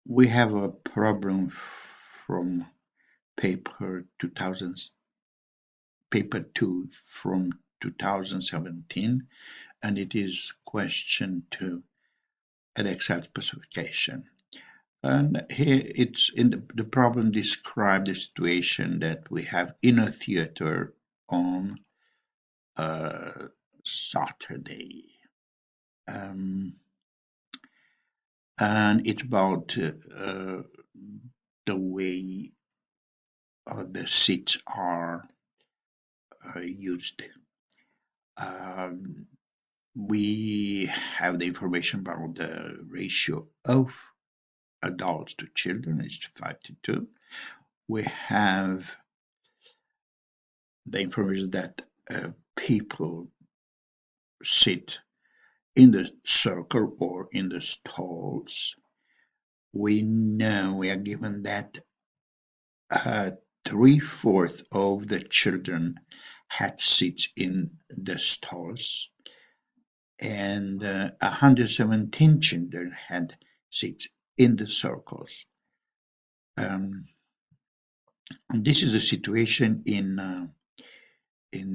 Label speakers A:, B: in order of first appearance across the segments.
A: We have a problem from paper 2000, paper 2 from 2017, and it is question 2, Edexcel specification. And here it's in the problem describes the situation that we have in a theater on Saturday. And it's about the way the seats are used. We have the information about the ratio of adults to children is 5:2. We have the information that people sit in the circle or in the stalls. We know we are given that 3/4 of the children had seats in the stalls, and 117 children had seats in the circles. And this is a situation in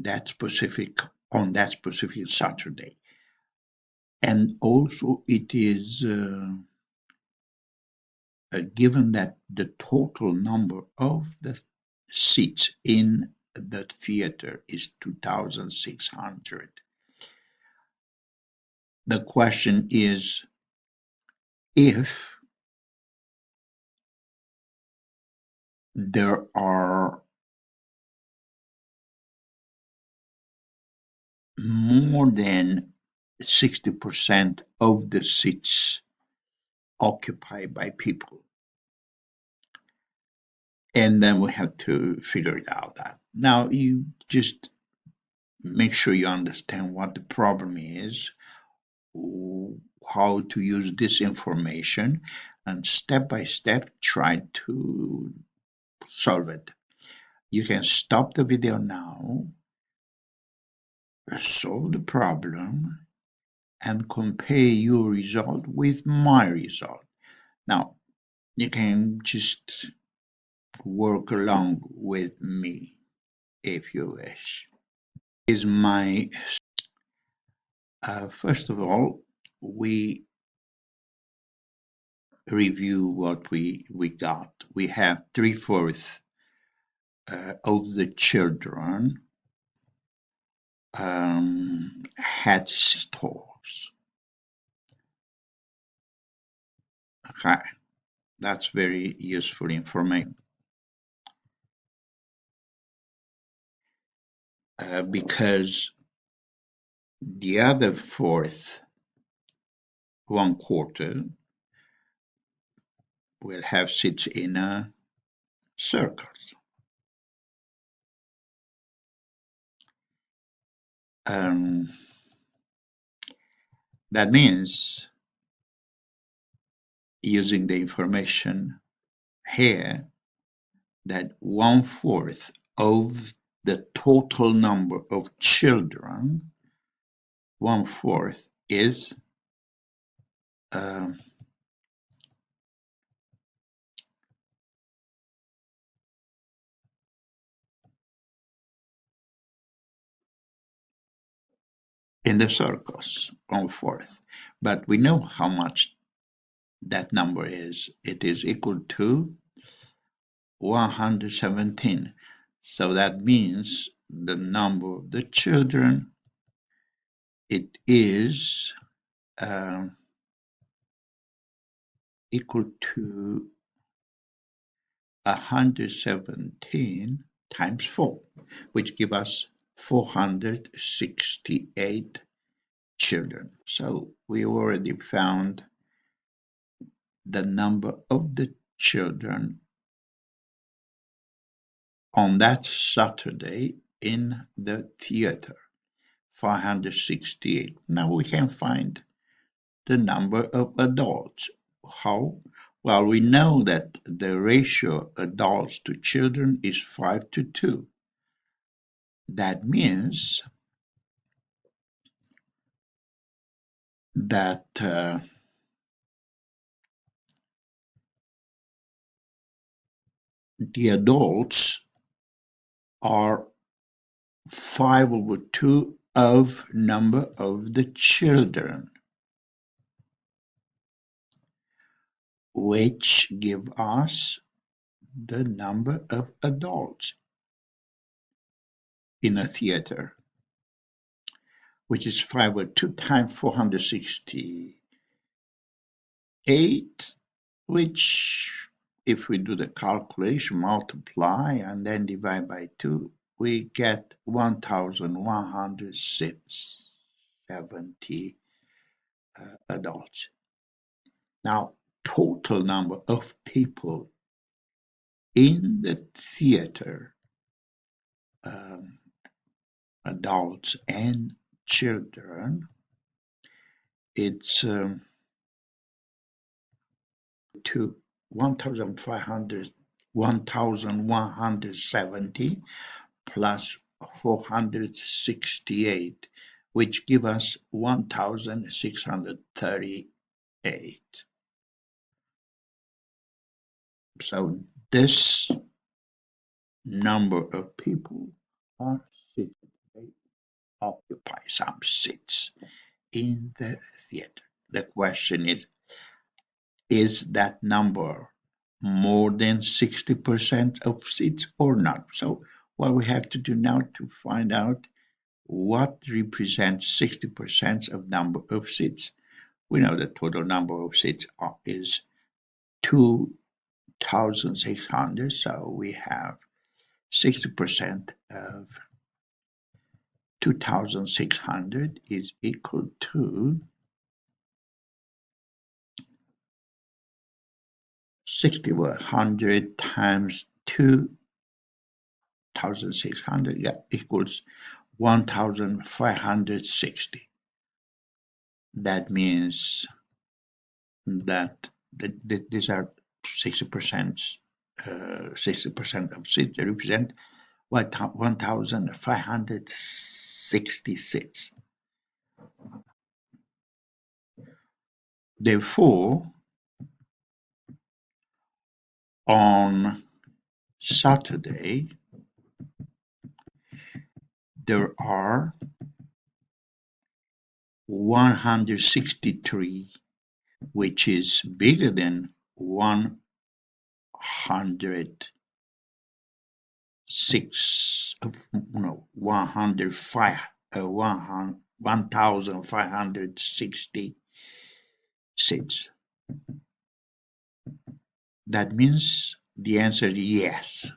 A: that specific on that specific Saturday, and also it is given that the total number of the seats in the theater is 2,600. The question is if there are more than 60% of the seats occupied by people. And then we have to figure it out. That now you just make sure you understand what the problem is, how to use this information, and step by step try to solve it. You can stop the video now, solve the problem, and compare your result with my result. Now, you can just work along with me if you wish. Is my First of all, we review what we got. We have 3/4 of the children had stalls. Okay, that's very useful information. Because the other fourth, 1/4, will have seats in circles. That means using the information here that 1/4 of the total number of children, 1/4 is in the circles, 1/4. But we know how much that number is. It is equal to 117. So that means the number of the children, it is equal to 117 times 4, which give us 468 children. So we already found the number of the children on that Saturday in the theater, 568. Now we can find the number of adults. How? Well, we know that the ratio adults to children is 5:2. That means that the adults are 5/2 of number of the children, which give us the number of adults in a theater, which is 5/2 times 468, which if we do the calculation, multiply and then divide by 2, we get 1,170 adults. Now, total number of people in the theater, adults and children, it's to 1,170 plus 468, which give us 1,638. So this number of people are seated. They occupy some seats in the theater. The question is that number more than 60% of seats or not? So what we have to do now to find out what represents 60% of number of seats. We know the total number of seats is 2,600, so we have 60% of 2,600 is equal to 6,100 times 2,600 equals 1,560. That means that these are 60%, 60% of seats that represent 1,560 seats. Therefore, on Saturday, there are 163, which is bigger than 1,560 seats. That means the answer is yes.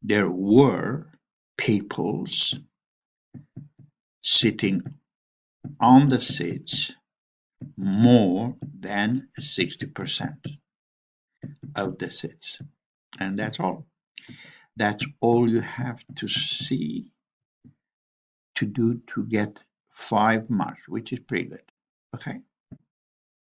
A: There were peoples sitting on the seats more than 60% of the seats. And that's all. That's all you have to see to do to get 5 marks, which is pretty good. Okay.